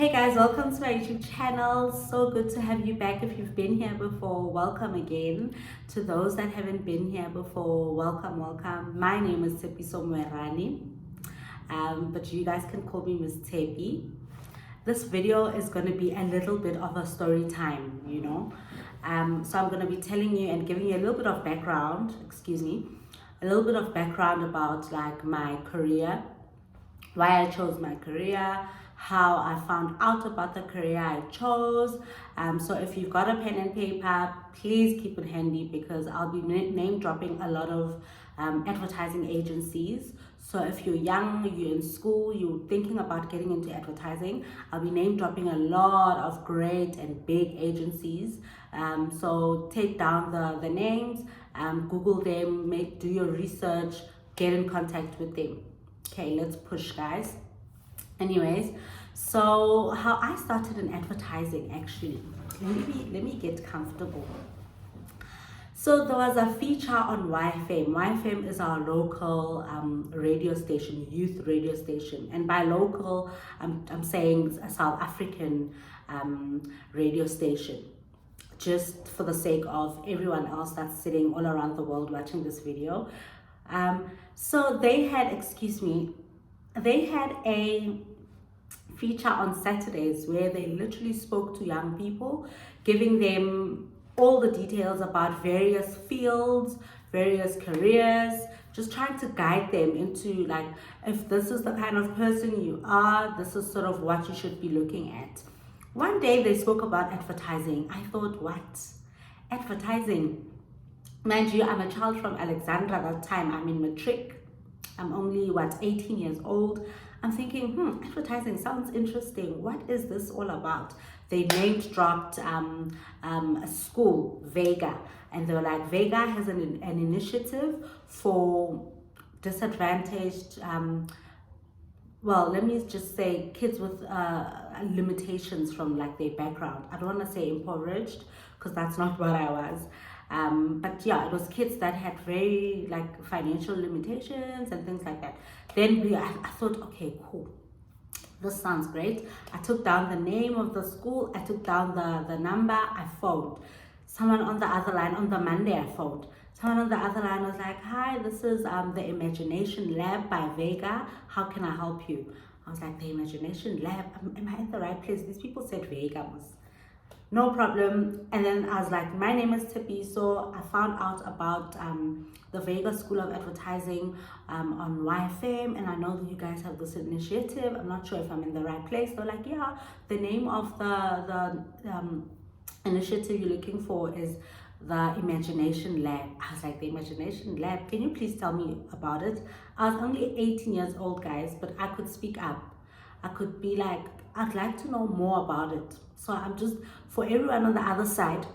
Hey guys, welcome to my YouTube channel. So good to have you back. If you've been here before, welcome again. To those that haven't been here before, welcome. My name is Tepiso Mwerani, but you guys can call me Miss Tepi. This video is going to be a little bit of a story time, So I'm going to be telling you and giving you a little bit of background, a little bit of background about like my career, why I chose my career, how I found out about the career I chose. So if you've got a pen and paper, please keep it handy because I'll be name dropping a lot of advertising agencies. So if you're young, you're in school, you're thinking about getting into advertising, I'll be name dropping a lot of great and big agencies. So take down the names, Google them, do your research, get in contact with them. Okay, let's push, guys. Anyways, so how I started in advertising, actually, let me get comfortable. So there was a feature on YFM. YFM is our local radio station, youth radio station, and by local, I'm saying a South African radio station, just for the sake of everyone else that's sitting all around the world watching this video. So they had a feature on Saturdays where they literally spoke to young people, giving them all the details about various fields, various careers, just trying to guide them into like, if this is the kind of person you are, this is sort of what you should be looking at. One day they spoke about advertising. I thought, what? Advertising? Mind you, I'm a child from Alexandra at that time. I'm in matric. I'm only, 18 years old. I'm thinking, advertising sounds interesting. What is this all about? They name dropped a school, Vega. And they were like, Vega has an initiative for disadvantaged, let me just say kids with limitations from like their background. I don't want to say impoverished because that's not what I was. But yeah, it was kids that had very like financial limitations and things like that. Then I thought, okay, cool. This sounds great. I took down the name of the school. I took down the number. I phoned. Someone on the other line, on the Monday I phoned. Someone on the other line was like, hi, this is the Imagination Lab by Vega. How can I help you? I was like, the Imagination Lab? Am I in the right place? These people said Vega. No problem. And then I was like, my name is Tippy. So I found out about the Vega School of Advertising on YFM, and I know that you guys have this initiative. I'm not sure if I'm in the right place. They're like, yeah, the name of the initiative you're looking for is the Imagination Lab. I was like, the Imagination Lab? Can you please tell me about it? I was only 18 years old, guys, but I could speak up. I could be like, I'd like to know more about it. So I'm just, for everyone on the other side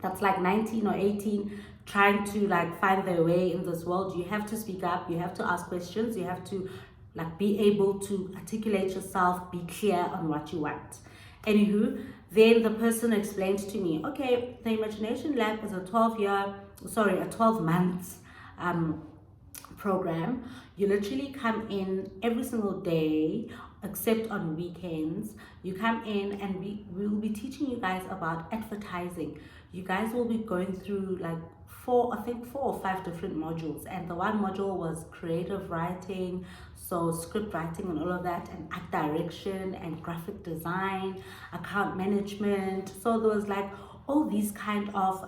that's like 19 or 18, trying to like find their way in this world, you have to speak up, you have to ask questions, you have to like be able to articulate yourself, be clear on what you want. Anywho, then the person explained to me, okay, the Imagination Lab is a 12 months program. You literally come in every single day except on weekends. You come in and we will be teaching you guys about advertising. You guys will be going through like four or five different modules, and the one module was creative writing, so script writing and all of that, and art direction and graphic design, account management. So there was like all these kind of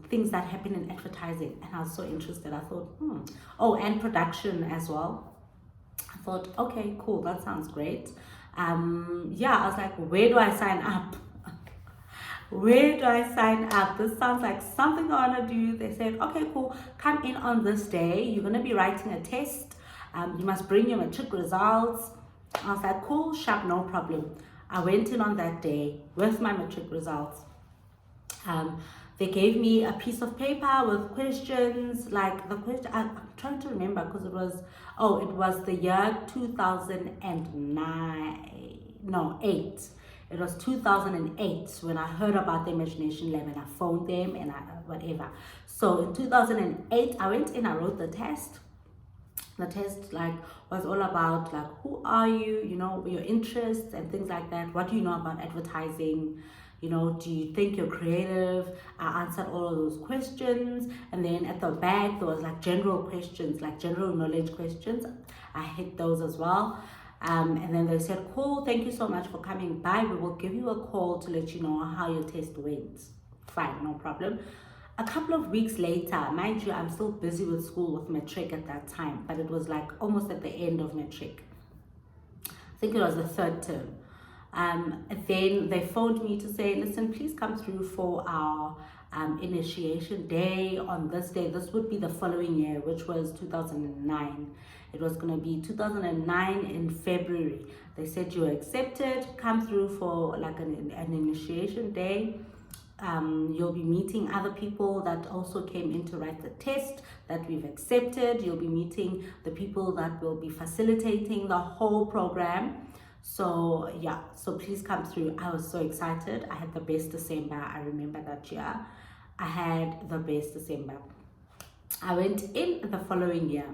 things that happen in advertising, and I was so interested. I thought, and production as well. I thought, okay, cool, that sounds great. I was like, where do I sign up? Where do I sign up? This sounds like something I want to do. They said, okay, cool, come in on this day. You're going to be writing a test. You must bring your matric results. I was like, cool, sharp, no problem. I went in on that day with my matric results. They gave me a piece of paper with questions, like the question, I'm trying to remember because it was the year 8. It was 2008 when I heard about the Imagination Lab, and I phoned them and whatever. So in 2008, I went in, I wrote the test. The test was all about who are you, your interests and things like that. What do you know about advertising? Do you think you're creative? I answered all of those questions, and then at the back there was general questions, general knowledge questions. I hit those as well. And then they said, cool, thank you so much for coming by. We will give you a call to let you know how your test went. Fine, no problem. A couple of weeks later, mind you, I'm still busy with school with matric at that time, but it was almost at the end of matric. I think it was the third term. And then they phoned me to say, listen, please come through for our initiation day on this day. This would be the following year, which was 2009. It was going to be 2009 in February. They said you were accepted, come through for an initiation day. You'll be meeting other people that also came in to write the test that we've accepted. You'll be meeting the people that will be facilitating the whole program. So yeah, so please come through. I was so excited. I had the best December. I remember that year. I had the best December. I went in the following year.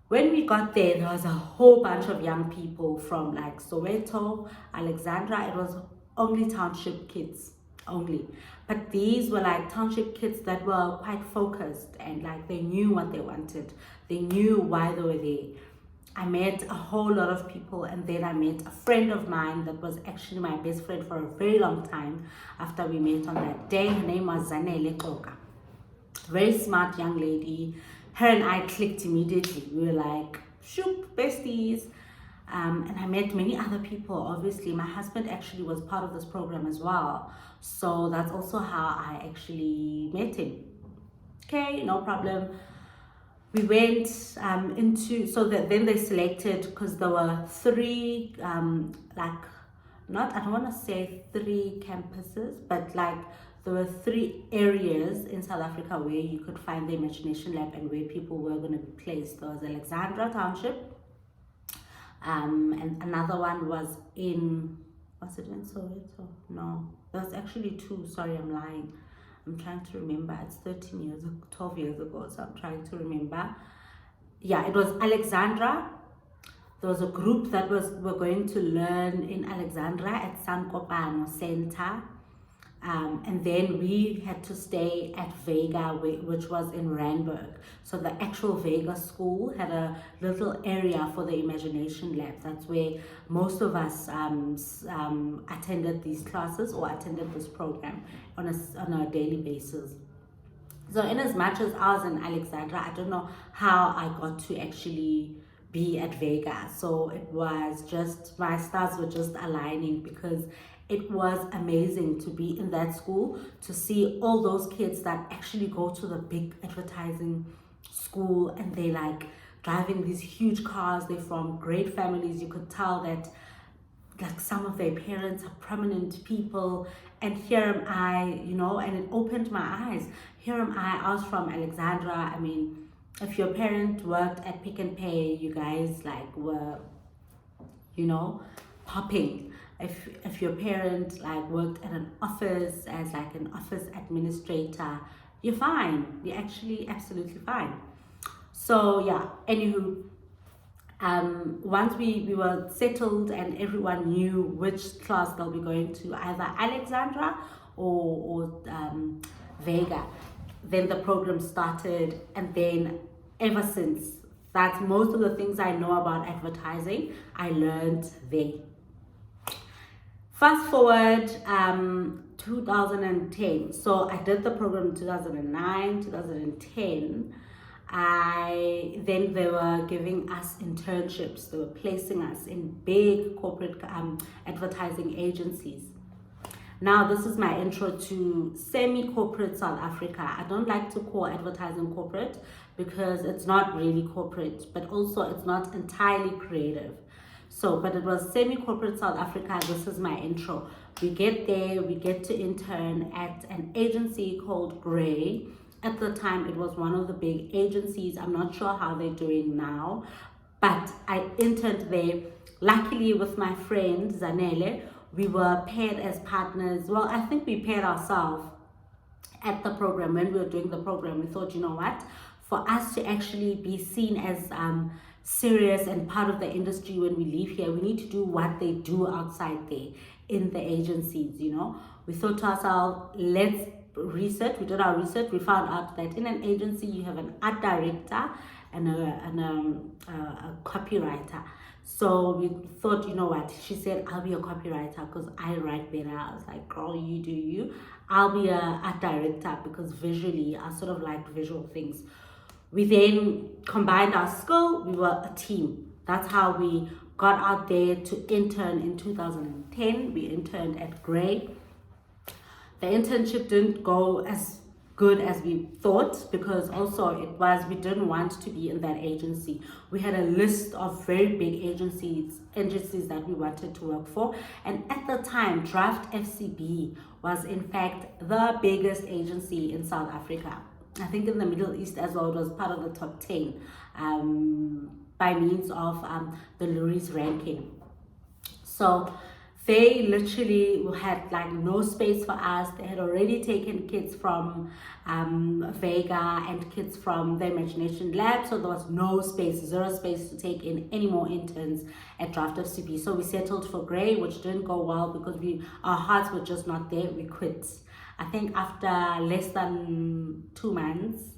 When we got there was a whole bunch of young people from Soweto, Alexandra. It was only township kids. Only, but these were township kids that were quite focused and they knew what they wanted. They knew why they were there. I met a whole lot of people, and then I met a friend of mine that was actually my best friend for a very long time after we met on that day. Her name was Zanele Koka. Very smart young lady. Her and I clicked immediately. We were shoop, besties. And I met many other people. Obviously, my husband actually was part of this program as well. So that's also how I actually met him. Okay, no problem. We went then they selected, because there were three, I don't want to say three campuses, but there were three areas in South Africa where you could find the Imagination Lab and where people were going to be placed. There was Alexandra Township. And another one was was it in Soweto? No, there's actually two. Sorry, I'm lying. I'm trying to remember. It's 12 years ago, so I'm trying to remember. Yeah, it was Alexandra. There was a group that were going to learn in Alexandra at Sankopano Center. And then we had to stay at Vega, which was in Randburg. So the actual Vega school had a little area for the Imagination Lab. That's where most of us attended these classes or attended this program on a daily basis. So in as much as I was in Alexandra, I don't know how I got to actually be at Vega. So it was just, my stars were just aligning, because it was amazing to be in that school, to see all those kids that actually go to the big advertising school, and they driving these huge cars. They're from great families. You could tell that some of their parents are prominent people, and here am I, and it opened my eyes. Here am I was from Alexandra. I mean, if your parent worked at Pick and Pay, you guys were, popping. If your parent worked at an office as an office administrator, you're fine. You're actually absolutely fine. So yeah, anywho, once we were settled and everyone knew which class they'll be going to, either Alexandra or Vega, then the program started. And then ever since, that's most of the things I know about advertising I learned there. Fast forward 2010. So I did the program in 2009, 2010. Then they were giving us internships. They were placing us in big corporate advertising agencies. Now this is my intro to semi-corporate South Africa. I don't like to call advertising corporate because it's not really corporate, but also it's not entirely creative. So, but it was semi-corporate South Africa. This is my intro. We get there, we get to intern at an agency called Grey. At the time, it was one of the big agencies. I'm not sure how they're doing now, but I interned there. Luckily, with my friend Zanele, we were paired as partners. Well, I think we paired ourselves at the program. When we were doing the program, we thought, you know what? for us to actually be seen as serious and part of the industry when we leave here, we need to do what they do outside there in the agencies, you know. We thought to ourselves, let's research. We did our research. We found out that in an agency you have an art director and a copywriter. So we thought, you know what, she said, I'll be a copywriter because I write better. I was like, girl, you do you. I'll be a art director because visually I sort of like visual things. We then combined our skill. We were a team. That's how we got out there to intern in 2010. We interned at Grey. The internship didn't go as good as we thought because also we didn't want to be in that agency. We had a list of very big agencies that we wanted to work for, and at the time Draft FCB was in fact the biggest agency in South Africa. I think in the Middle East as well. It was part of the top 10 by means of the Lurie's ranking. So they literally had like no space for us. They had already taken kids from Vega and kids from the Imagination Lab, so there was no space, zero space to take in any more interns at Draft FCB. So we settled for Grey, which didn't go well because our hearts were just not there. We quit. I think after less than 2 months,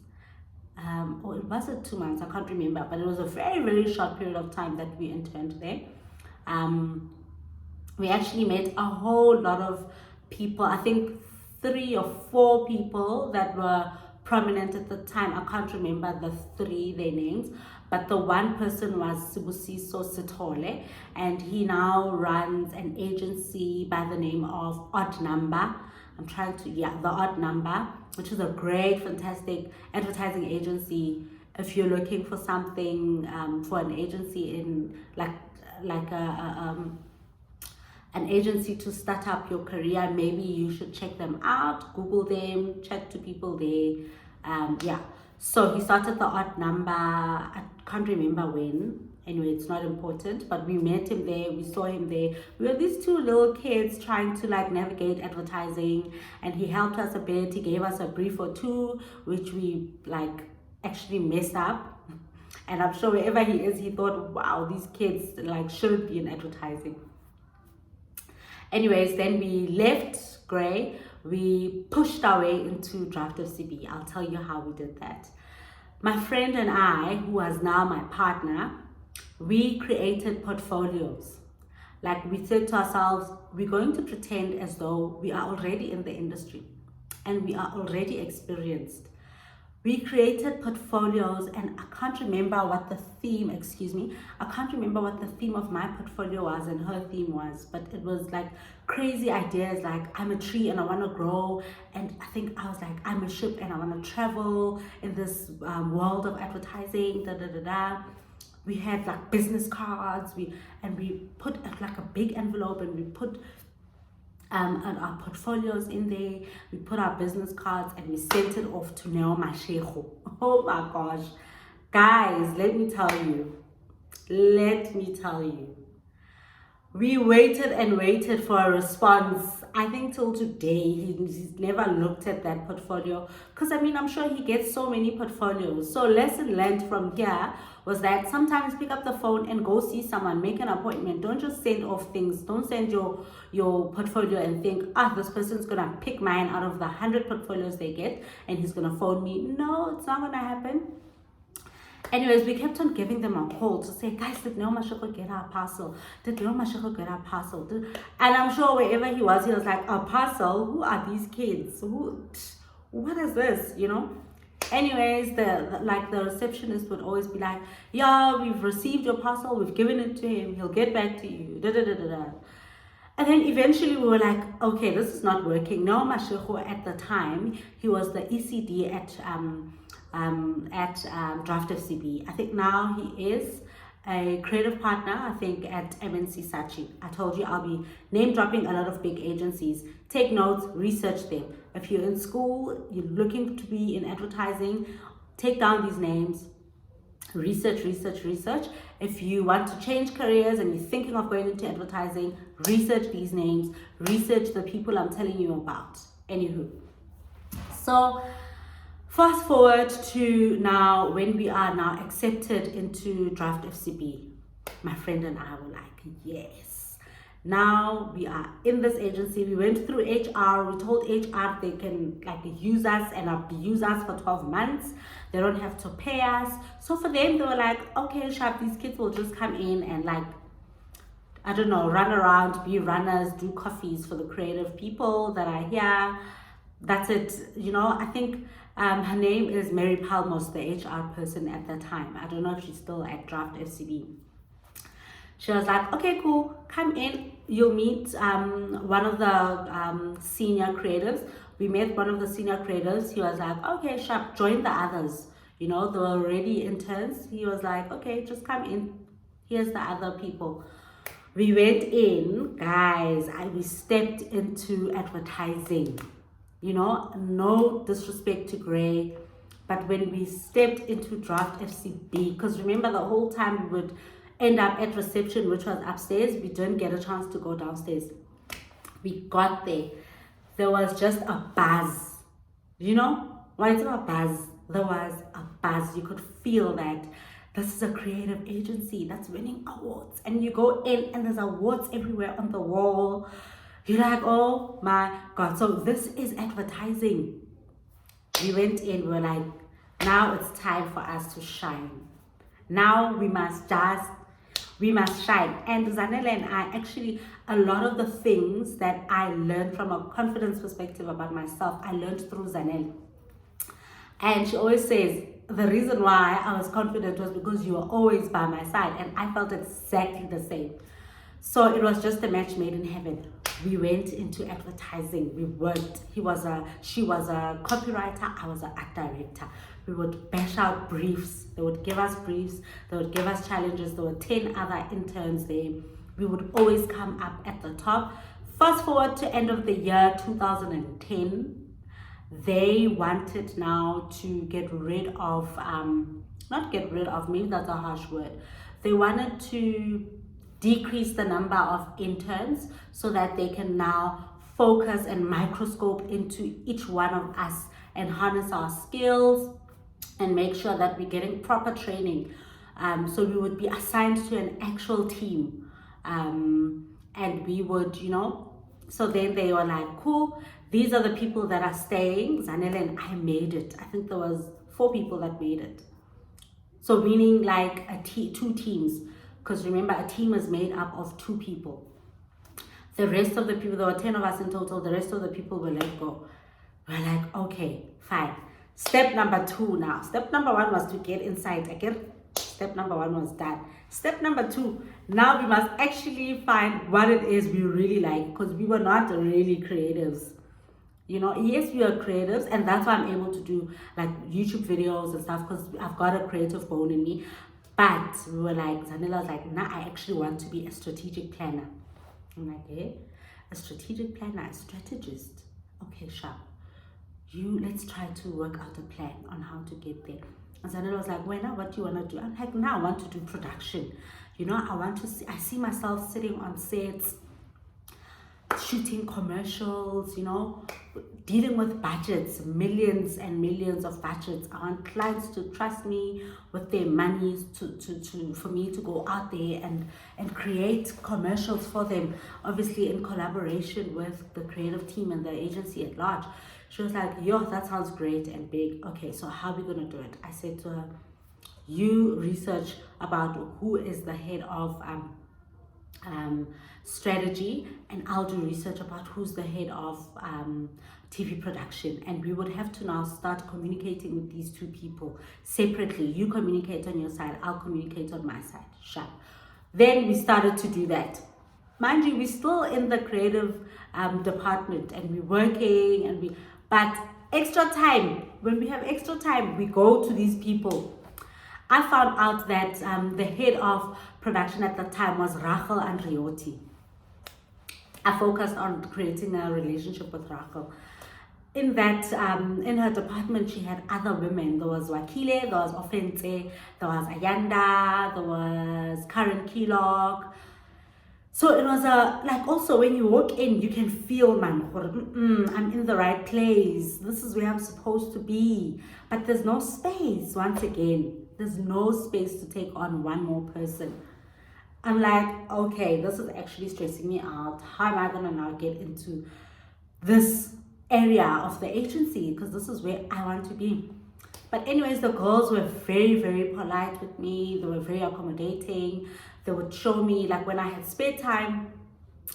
or it wasn't 2 months, I can't remember, but it was a very, very short period of time that we interned there. We actually met a whole lot of people. I think 3 or 4 people that were prominent at the time. I can't remember their names, but the one person was Sibusiso Sithole, and he now runs an agency by the name of Odd Number. The Odd Number, which is a great, fantastic advertising agency. If you're looking for something for an agency in an agency to start up your career, maybe you should check them out. Google them, chat to people there. So he started the Odd Number. I can't remember when. Anyway, it's not important, but we met him there. We saw him there. We were these 2 little kids trying to like navigate advertising, and he helped us a bit. He gave us a brief or 2, which we like actually messed up. And I'm sure wherever he is, he thought, wow, these kids like shouldn't be in advertising. Anyways, then we left Grey. We pushed our way into Draft FCB. I'll tell you how we did that. My friend and I, who was now my partner, we created portfolios. Like we said to ourselves, we're going to pretend as though we are already in the industry and we are already experienced. We created portfolios, and I can't remember what the theme, I can't remember what the theme of my portfolio was and her theme was, but it was like crazy ideas like I'm a tree and I want to grow, and I think I was like I'm a ship and I want to travel in this world of advertising, We had like business cards, we put like a big envelope and we put our portfolios in there. We put our business cards and we sent it off to Neo Mashego. Oh my gosh. Guys, let me tell you. We waited and waited for a response. I think till today, he's never looked at that portfolio. Because I'm sure he gets so many portfolios. So lesson learned from here was that sometimes pick up the phone and go see someone, make an appointment. Don't just send off things. Don't send your portfolio and think, this person's going to pick mine out of the 100 portfolios they get and he's going to phone me. No, it's not going to happen. Anyways, we kept on giving them a call to say, guys, did Neo Mashego get our parcel? And I'm sure wherever he was like, a parcel? Who are these kids? What is this, Anyways, the receptionist would always be like, yeah, we've received your parcel, we've given it to him, he'll get back to you, And then eventually we were like, okay, this is not working. Neo Mashego at the time, he was the ECD at Draft FCB. I think now he is a creative partner, I think, at MNC Saatchi. I told you I'll be name dropping a lot of big agencies. Take notes, research them. If you're in school, you're looking to be in advertising, take down these names, research. If you want to change careers and you're thinking of going into advertising, research these names, research the people I'm telling you about. Anywho, so Fast forward to now, when we are now accepted into Draft FCB, my friend and I were like, yes, now we are in this agency. We went through HR. We told HR they can like use us and abuse us for 12 months. They don't have to pay us. So for them, they were like, okay, sharp, these kids will just come in and like, I don't know, run around, be runners, do coffees for the creative people that are here. That's it. You know, I think her name is Mary Palmos, the HR person at that time. I don't know if she's still at Draft FCB. She was like, okay, cool, come in. You'll meet one of the senior creatives. We met one of the senior creatives. He was like, okay, sharp, join the others. You know, they were already interns. He was like, okay, just come in. Here's the other people. We went in, guys, and we stepped into advertising. You know, no disrespect to Gray, but when we stepped into Draft FCB, because remember the whole time we would end up at reception, which was upstairs, we didn't get a chance to go downstairs. We got there. There was just a buzz. You know, why it's a buzz? There was a buzz. You could feel that this is a creative agency that's winning awards. And you go in and there's awards everywhere on the wall. You're like, oh my God. So this is advertising. We went in, we were like, now it's time for us to shine. Now we must shine. And Zanele and I, actually, a lot of the things that I learned from a confidence perspective about myself, I learned through Zanele. And she always says, the reason why I was confident was because you were always by my side. And I felt exactly the same. So it was just a match made in heaven. We went into advertising. We worked. She was a copywriter. I was an art director. We would bash out briefs. They would give us briefs. They would give us challenges. There were 10 other interns there. We would always come up at the top. Fast forward to end of the year 2010. They wanted now to get rid of, not get rid of, maybe that's a harsh word. They wanted to decrease the number of interns so that they can now focus and microscope into each one of us and harness our skills and make sure that we're getting proper training. So we would be assigned to an actual team, and we would, you know, so then they were like, cool, these are the people that are staying. Zanele and I made it. I think there was 4 people that made it. So meaning like 2 teams. Because remember, a team is made up of 2 people. The rest of the people, there were 10 of us in total, the rest of the people were let go. We're like, okay, fine. Step number 2 now. Step number 1 was to get inside. Again, step number 1 was done. Step number 2, now we must actually find what it is we really like, because we were not really creatives. You know, yes, we are creatives, and that's why I'm able to do like YouTube videos and stuff, because I've got a creative bone in me. But we were like, Zanele was like, nah, I actually want to be a strategic planner. I'm like, eh? A strategic planner, a strategist. Okay, sharp. Let's try to work out a plan on how to get there. And Zanele was like, well, now what do you want to do? I'm like, now I want to do production. You know, I see myself sitting on sets, shooting commercials, you know, dealing with budgets, millions and millions of budgets. I want clients to trust me with their money for me to go out there and create commercials for them, obviously in collaboration with the creative team and the agency at large. She was like, yo, that sounds great and big. Okay, so how are we gonna do it? I said to her, you research about who is the head of strategy, and I'll do research about who's the head of TV production, and we would have to now start communicating with these 2 people separately. You communicate on your side, I'll communicate on my side. Sharp. Then we started to do that. Mind you, we're still in the creative department, and we're working, but extra time, when we have extra time, we go to these people. I found out that the head of production at the time was Rachel Andriotti. I focused on creating a relationship with Rachel. In that, in her department, she had other women. There was Wakile, there was Ofente, there was Ayanda, there was Karen Keelock. So it was like also when you walk in, you can feel, man, I'm in the right place. This is where I'm supposed to be. But there's no space, once again. There's no space to take on one more person. I'm like, okay, this is actually stressing me out. How am I going to now get into this area of the agency? Because this is where I want to be. But anyways, the girls were very, very polite with me. They were very accommodating. They would show me, like when I had spare time,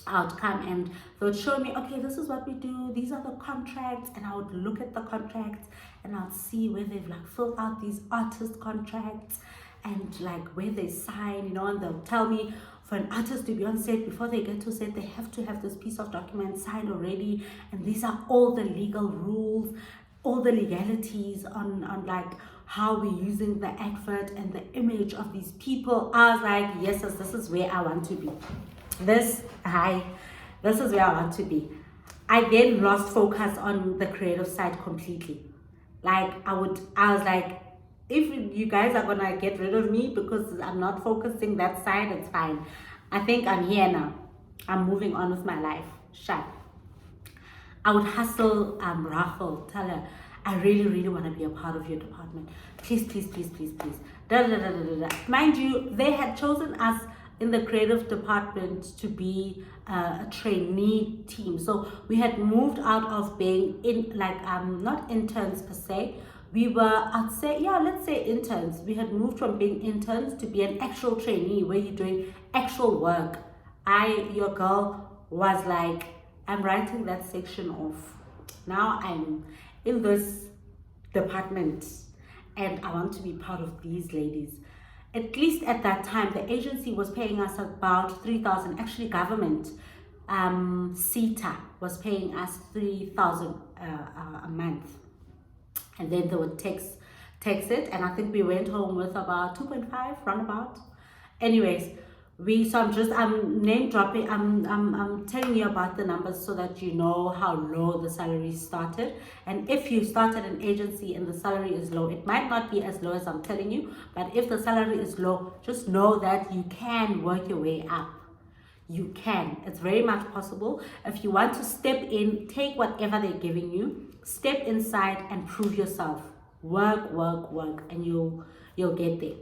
I would come and they would show me, okay, this is what we do. These are the contracts. And I would look at the contracts and I would see where they've like filled out these artist contracts and like where they sign, and they'll tell me for an artist to be on set, before they get to set, they have to have this piece of document signed already. And these are all the legal rules, all the legalities on like how we're using the advert and the image of these people. I was like, yes, this is where I want to be. This is where I want to be. I then lost focus on the creative side completely. Like I was like, if you guys are gonna get rid of me because I'm not focusing that side, it's fine. I think I'm here now. I'm moving on with my life. Shut. I would hustle Rachel, tell her, I really, really want to be a part of your department. Please, please, please, please, please. Da, da, da, da, da, da. Mind you, they had chosen us in the creative department to be a trainee team. So we had moved out of being not interns per se. We were, let's say interns. We had moved from being interns to be an actual trainee where you're doing actual work. Your girl was like, I'm writing that section off. Now I'm in this department and I want to be part of these ladies. At least at that time, the agency was paying us about 3,000. Actually, government, CETA was paying us 3,000 a month. And then they would tax it. And I think we went home with about 2.5 roundabout. Anyways, I'm name dropping. I'm telling you about the numbers so that you know how low the salary started. And if you started an agency and the salary is low, it might not be as low as I'm telling you, but if the salary is low, just know that you can work your way up. You can. It's very much possible. If you want to step in, take whatever they're giving you, step inside and prove yourself. Work, and you'll get there.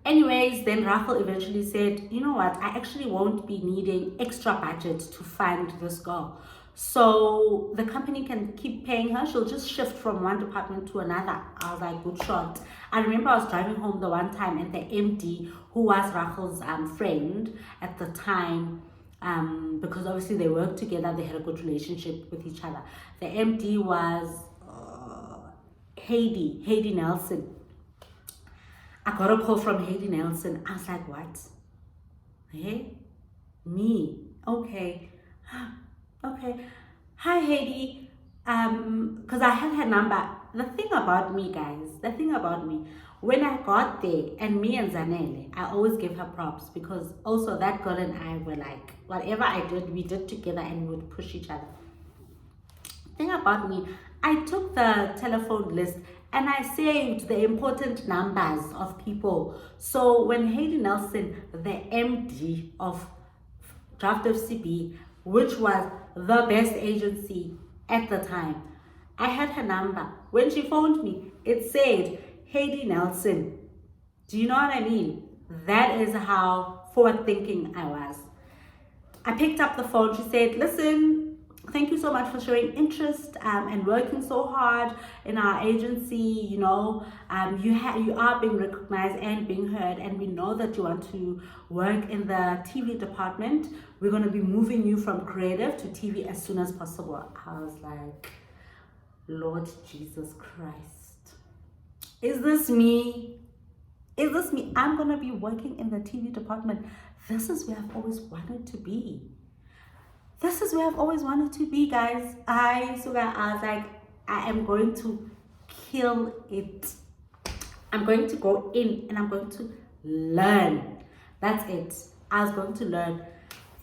Anyways, then Rachel eventually said, you know what, I actually won't be needing extra budget to fund this girl. So the company can keep paying her. She'll just shift from one department to another. I was like, good shot. I remember I was driving home the one time and the MD, who was Rachel's friend at the time, because obviously they worked together, they had a good relationship with each other. The MD was Heidi Nelson. I got a call from Heidi Nelson. I was like, what? Hey? Me? Okay. Okay. Hi, Heidi. Because I had her number. The thing about me, when I got there, and me and Zanele, I always give her props because also that girl and I were like, whatever I did, we did together and we would push each other. Thing about me, I took the telephone list and I saved the important numbers of people. So when Heidi Nelson, the MD of Draft FCB, which was the best agency at the time, I had her number. When she phoned me, it said Heidi Nelson. Do you know what I mean? That is how forward thinking I was. I picked up the phone. She said, listen, thank you so much for showing interest and working so hard in our agency. You are being recognized and being heard, and we know that you want to work in the TV department. We're going to be moving you from creative to TV as soon as possible. I was like, Lord Jesus Christ, is this me? I'm going to be working in the TV department. This is where I've always wanted to be. Guys. I was like, I am going to kill it. I'm going to go in and I'm going to learn. That's it. I was going to learn.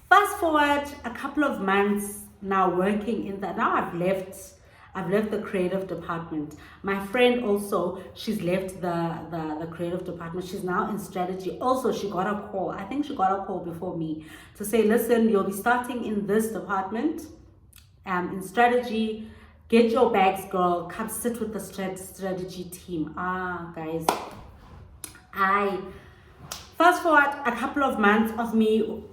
Fast forward a couple of months now working in that. Now I've left I've left the creative department. My friend also, she's left the creative department. She's now in strategy. Also, she got a call. I think she got a call before me to say, listen, you'll be starting in this department, in strategy. Get your bags, girl. Come sit with the strategy team. Guys, I fast forward a couple of months of me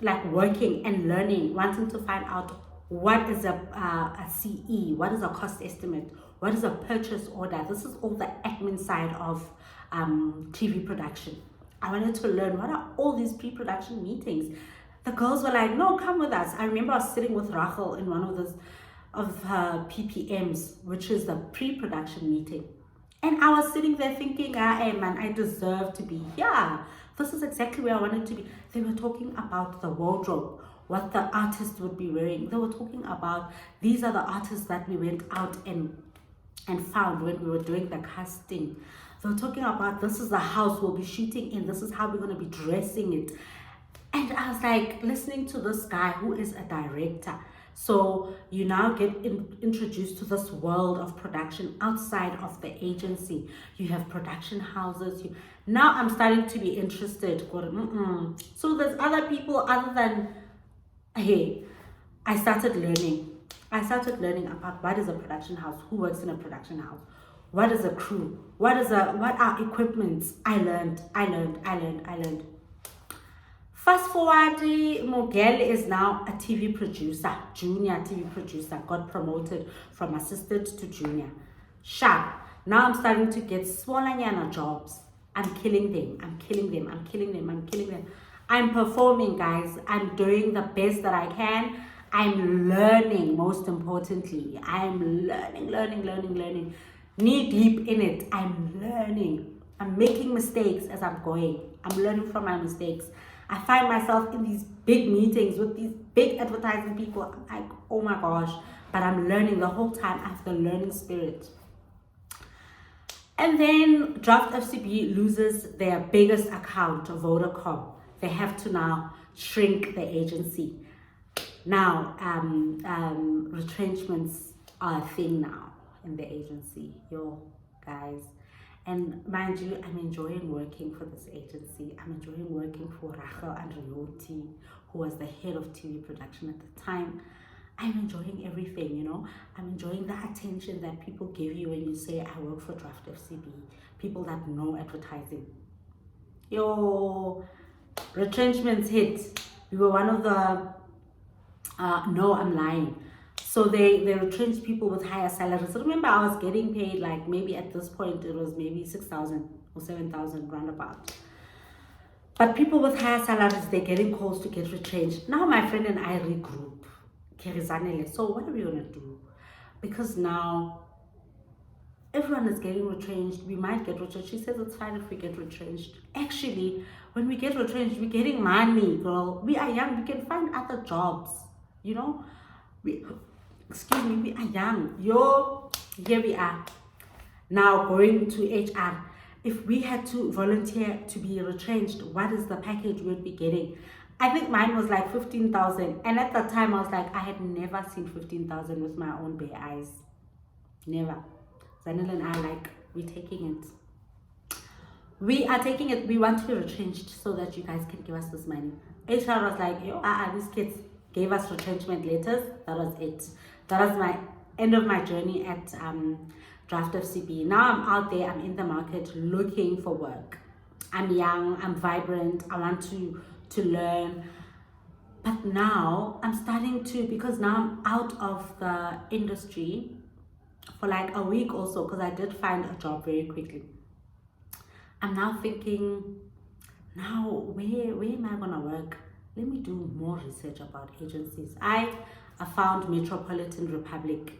like working and learning, wanting to find out what is a CE, what is a cost estimate, what is a purchase order. This is all the admin side of TV production. I wanted to learn what are all these pre-production meetings. The girls were like, no, come with us. I remember I was sitting with Rachel in one of those of her PPMs, which is the pre-production meeting. And I was sitting there thinking, hey man, I deserve to be here. This is exactly where I wanted to be. They were talking about the wardrobe, what the artist would be wearing. They were talking about, these are the artists that we went out and found when we were doing the casting. They were talking about, this is the house we'll be shooting in. This is how we're going to be dressing it. And I was like, listening to this guy who is a director. So you now get introduced to this world of production outside of the agency. You have production houses. Now I'm starting to be interested. So there's other people other than, hey, I started learning about what is a production house, who works in a production house, what is a crew, what are equipments. I learned. Fast forward, Mogel is now a TV producer, junior TV producer, got promoted from assistant to junior. Sharp. Now I'm starting to get smaller nyana jobs. I'm killing them. I'm performing, guys. I'm doing the best that I can. I'm learning, most importantly. I'm learning. Knee deep in it. I'm learning. I'm making mistakes as I'm going. I'm learning from my mistakes. I find myself in these big meetings with these big advertising people. I'm like, oh my gosh. But I'm learning the whole time. I have the learning spirit. And then Draft FCB loses their biggest account, Vodacom. They have to now shrink the agency. Now, retrenchments are a thing now in the agency. Yo, guys. And mind you, I'm enjoying working for this agency. I'm enjoying working for Rachel and Rioti, who was the head of TV production at the time. I'm enjoying everything, you know. I'm enjoying the attention that people give you when you say, I work for Draft FCB. People that know advertising. Yo, retrenchments hit. We were one of the, no, I'm lying. So they retrenched people with higher salaries. So remember, I was getting paid like maybe at this point, it was maybe 6,000 or 7,000 roundabout. But people with higher salaries, they're getting calls to get retrenched. Now my friend and I regroup. So what are we going to do? Because now everyone is getting retrenched. We might get retrenched. She says it's fine if we get retrenched. Actually, when we get retrenched, we're getting money, girl. We are young. We can find other jobs, you know. We are young. Yo, here we are. Now going to HR. If we had to volunteer to be retrenched, what is the package we'd be getting? I think mine was like 15,000. And at that time, I was like, I had never seen 15,000 with my own bare eyes. Never. Zanil and I like, we're taking it. We are taking it. We want to be retrenched so that you guys can give us this money. HR was like, yo, these kids gave us retrenchment letters. That was it. That was my end of my journey at Draft FCB. Now I'm out there. I'm in the market looking for work. I'm young. I'm vibrant. I want to learn. But now I'm starting to, because now I'm out of the industry for like a week or so, because I did find a job very quickly. I'm now thinking, now where am I gonna work? Let me do more research about agencies. I found Metropolitan Republic.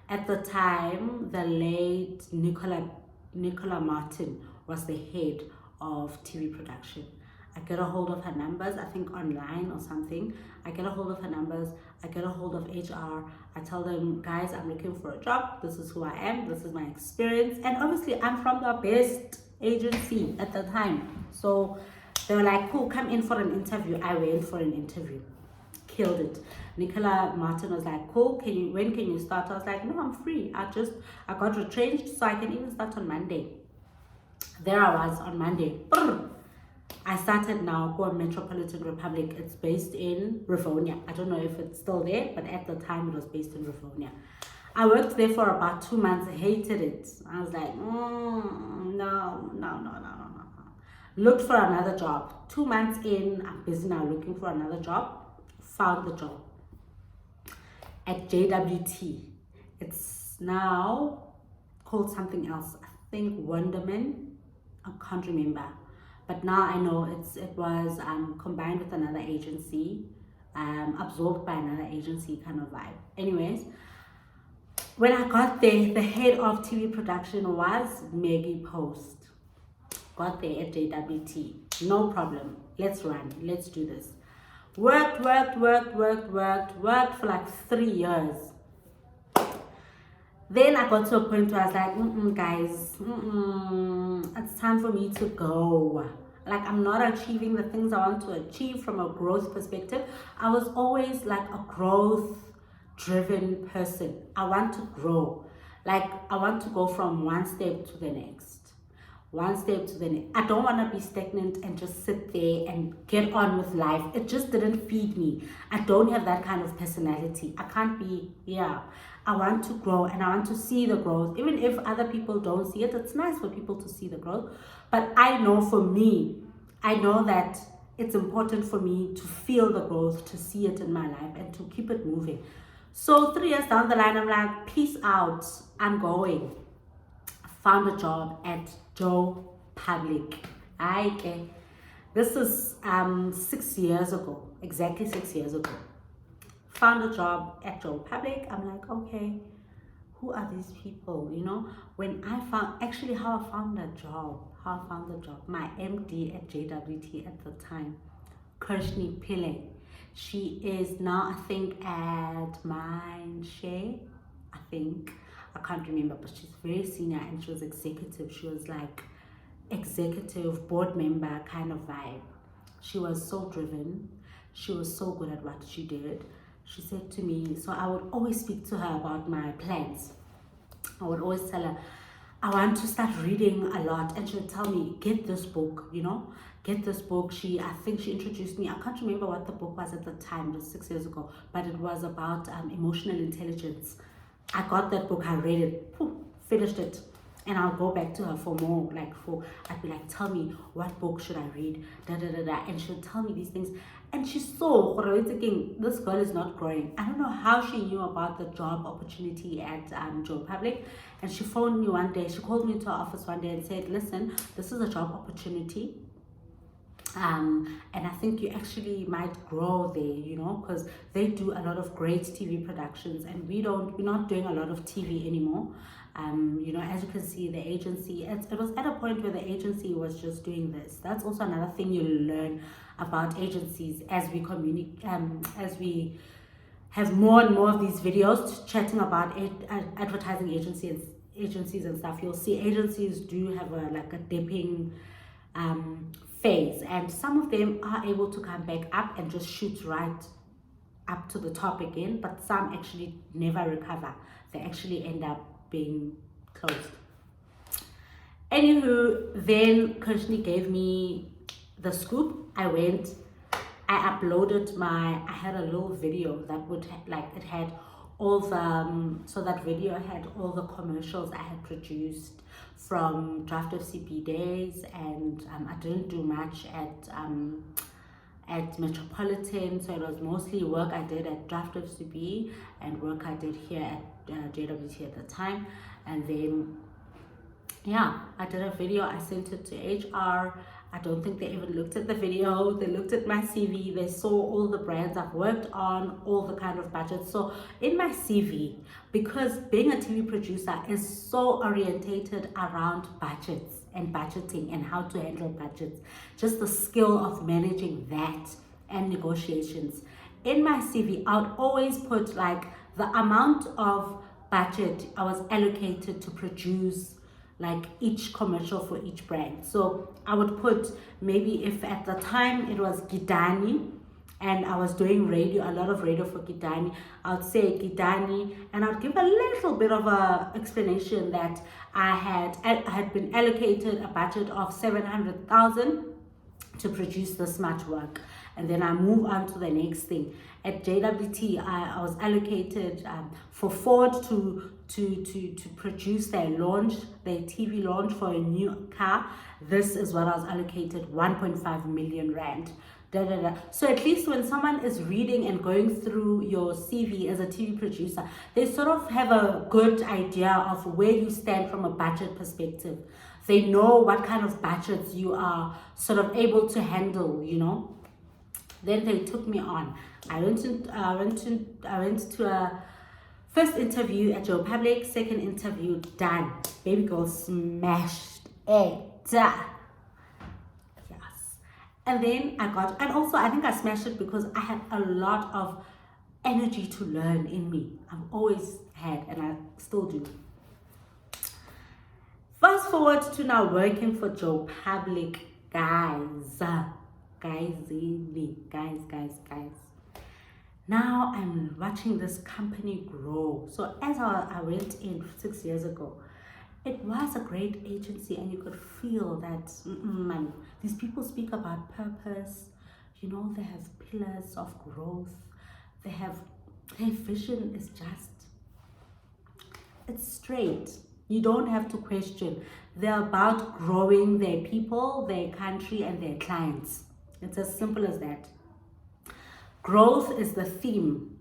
At the time, the late Nicola Martin was the head of TV production. I get a hold of her numbers, I think online or something. I get a hold of her numbers, I get a hold of HR. I tell them, guys, I'm looking for a job. This is who I am, this is my experience. And obviously, I'm from the best agency at the time. So they were like, cool, come in for an interview. I went for an interview. killed it. Nicola Martin was like, cool, when can you start? I was like, no, I'm free. I got retrenched, so I can even start on Monday. There I was on Monday. I started now for Metropolitan Republic. It's based in Rivonia. I don't know if it's still there, but at the time it was based in Rivonia. I worked there for about 2 months. I hated it. I was like, no. Looked for another job. 2 months in, I'm busy now looking for another job. Found the job at JWT. It's now called something else. I think Wonderman. I can't remember. But now I know it was combined with another agency, absorbed by another agency kind of vibe. Anyways, when I got there, the head of TV production was Maggie Post. Got there at JWT. No problem. Let's run. Let's do this. Worked for like 3 years. Then I got to a point where I was like, guys, it's time for me to go. Like, I'm not achieving the things I want to achieve from a growth perspective. I was always like a growth-driven person. I want to grow. Like, I want to go from one step to the next. One step to the next. I don't want to be stagnant and just sit there and get on with life. It just didn't feed me. I don't have that kind of personality. I can't be, I want to grow and I want to see the growth. Even if other people don't see it, it's nice for people to see the growth. But I know for me, I know that it's important for me to feel the growth, to see it in my life and to keep it moving. So 3 years down the line, I'm like, peace out, I'm going. I found a job at Joe Public. This is 6 years ago, exactly 6 years ago. Found a job at Joe Public. I'm like, okay, who are these people? You know, when I found, actually how I found the job, my MD at JWT at the time, Kirshni Pillay. She is now, I think, at Mindshare, I think. I can't remember, but she's very senior and she was executive. She was like executive board member kind of vibe. She was so driven. She was so good at what she did. She said to me, so I would always speak to her about my plans. I would always tell her, I want to start reading a lot. And she would tell me, get this book, get this book. I think she introduced me. I can't remember what the book was at the time, it was 6 years ago, but it was about emotional intelligence. I got that book, I read it, finished it, and I'll go back to her for more, I'd be like, tell me, what book should I read, and she'll tell me these things, and she's so, this girl is not growing. I don't know how she knew about the job opportunity at Joe Public, and she phoned me one day, she called me to her office one day and said, listen, this is a job opportunity, and I think you actually might grow there, because they do a lot of great TV productions, and we're not doing a lot of TV anymore. As you can see, the agency, it was at a point where the agency was just doing this. That's also another thing you learn about agencies as we communicate, as we have more and more of these videos chatting about advertising agencies and stuff. You'll see agencies do have a dipping phase, and some of them are able to come back up and just shoot right up to the top again, but some actually never recover. They actually end up being closed. Anywho, then Kirshni gave me the scoop. I uploaded I had a little video that would it had all the, so that video had all the commercials I had produced from Draft FCB days, and I didn't do much at Metropolitan, so it was mostly work I did at Draft FCB and work I did here at JWT at the time. And then I did a video, I sent it to HR. I don't think they even looked at the video. They looked at my CV, they saw all the brands I've worked on, all the kind of budgets. So in my CV, because being a TV producer is so orientated around budgets and budgeting and how to handle budgets, just the skill of managing that and negotiations. In my CV, I would always put the amount of budget I was allocated to produce each commercial for each brand. So I would put, maybe if at the time it was Gidani and I was doing radio, a lot of radio for Kidani. I'd say Kidani, and I'd give a little bit of a explanation that I had been allocated a budget of 700,000 to produce this much work, and then I move on to the next thing. At JWT, I was allocated for Ford to produce their TV launch for a new car. This is what I was allocated, 1.5 million rand. So at least when someone is reading and going through your CV as a TV producer, they sort of have a good idea of where you stand from a budget perspective. They know what kind of budgets you are sort of able to handle, you know. Then they took me on. I went to a first interview at Joe Public, second interview done. Baby girl smashed it. Yes. And then and also I think I smashed it because I had a lot of energy to learn in me. I've always had, and I still do. Fast forward to now working for Joe Public, guys. Now I'm watching this company grow. So as I went in 6 years ago, it was a great agency, and you could feel that man, these people speak about purpose. You know, they have pillars of growth. Their vision is it's straight. You don't have to question. They're about growing their people, their country, and their clients. It's as simple as that. Growth is the theme.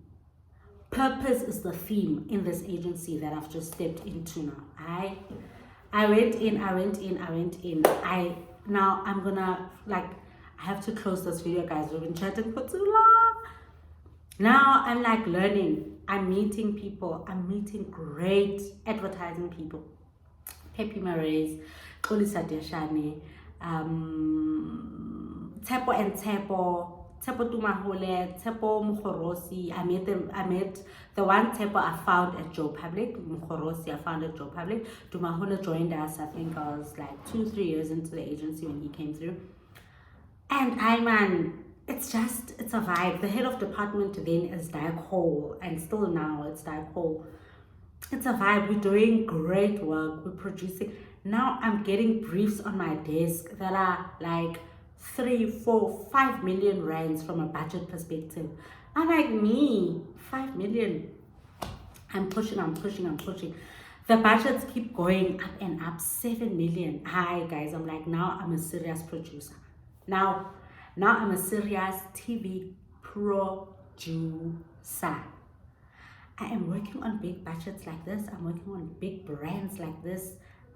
Purpose is the theme in this agency that I've just stepped into now. I went in. Now I'm gonna, I have to close this video, guys. We've been chatting for too long. Now I'm learning. I'm meeting people. I'm meeting great advertising people. Pepi Marais, Kolisa Deshane, Tepo and Tepo Tumahole, Tepo Mukhorosi. I met the one Tepo I found at Joe Public. Mukhorosi I found at Joe Public. Tumahole joined us, I think I was 2-3 years into the agency when he came through. And it's a vibe. The head of department then is Diak Hole, and still now it's Diak Hole. It's a vibe. We're doing great work. We're producing. Now I'm getting briefs on my desk that are 3, 4, 5 million rands from a budget perspective. I'm like, me, 5 million. I'm pushing. The budgets keep going up and up. 7 million. Hi guys, I'm now I'm a serious producer. Now I'm a serious TV producer. I am working on big budgets like this. I'm working on big brands like this.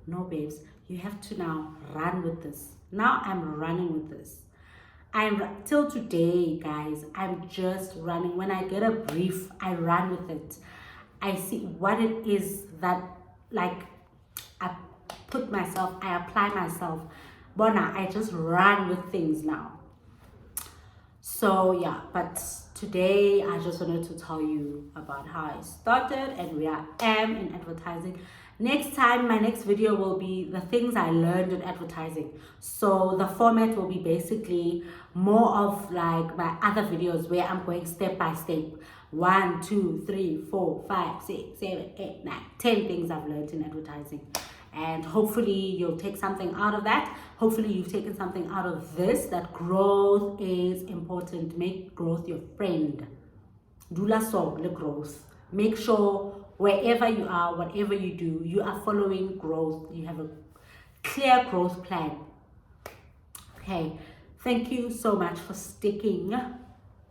No, babes, you have to now run with this. Now I'm running with this. Till today, guys, I'm just running. When I get a brief, I run with it. I see what it is that, I apply myself. Bona, I just run with things now. So yeah, but today I just wanted to tell you about how I started and where I am in advertising. Next time, my next video will be the things I learned in advertising. So the format will be basically more of my other videos where I'm going step by step. 1, 2, 3, 4, 5, 6, 7, 8, 9, 10 things I've learned in advertising. And hopefully you'll take something out of that. Hopefully you've taken something out of this, that growth is important. Make growth your friend. Dula so le growth. Make sure wherever you are, whatever you do, you are following growth. You have a clear growth plan. Okay, thank you so much for sticking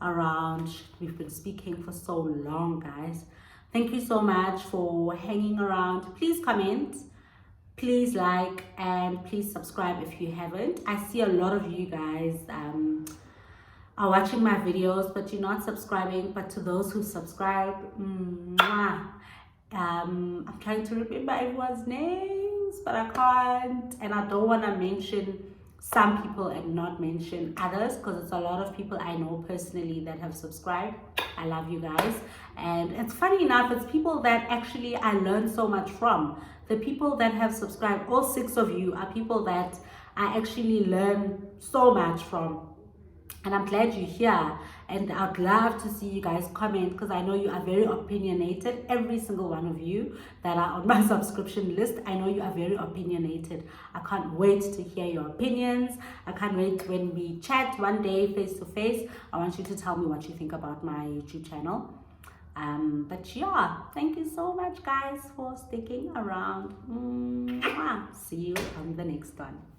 around. We've been speaking for so long, guys. Thank you so much for hanging around. Please comment. Please like and please subscribe if you haven't. I see a lot of you guys are watching my videos, but you're not subscribing. But to those who subscribe, I'm trying to remember everyone's names, but I can't. And I don't want to mention some people and not mention others, because it's a lot of people I know personally that have subscribed. I love you guys. And it's funny enough, it's people that actually I learned so much from. The people that have subscribed, all 6 of you, are people that I actually learn so much from. And I'm glad you're here, and I'd love to see you guys comment, because I know you are very opinionated. Every single one of you that are on my subscription list, I know you are very opinionated. I can't wait to hear your opinions. I can't wait when we chat one day face to face. I want you to tell me what you think about my YouTube channel. But yeah, thank you so much guys for sticking around. See you on the next one.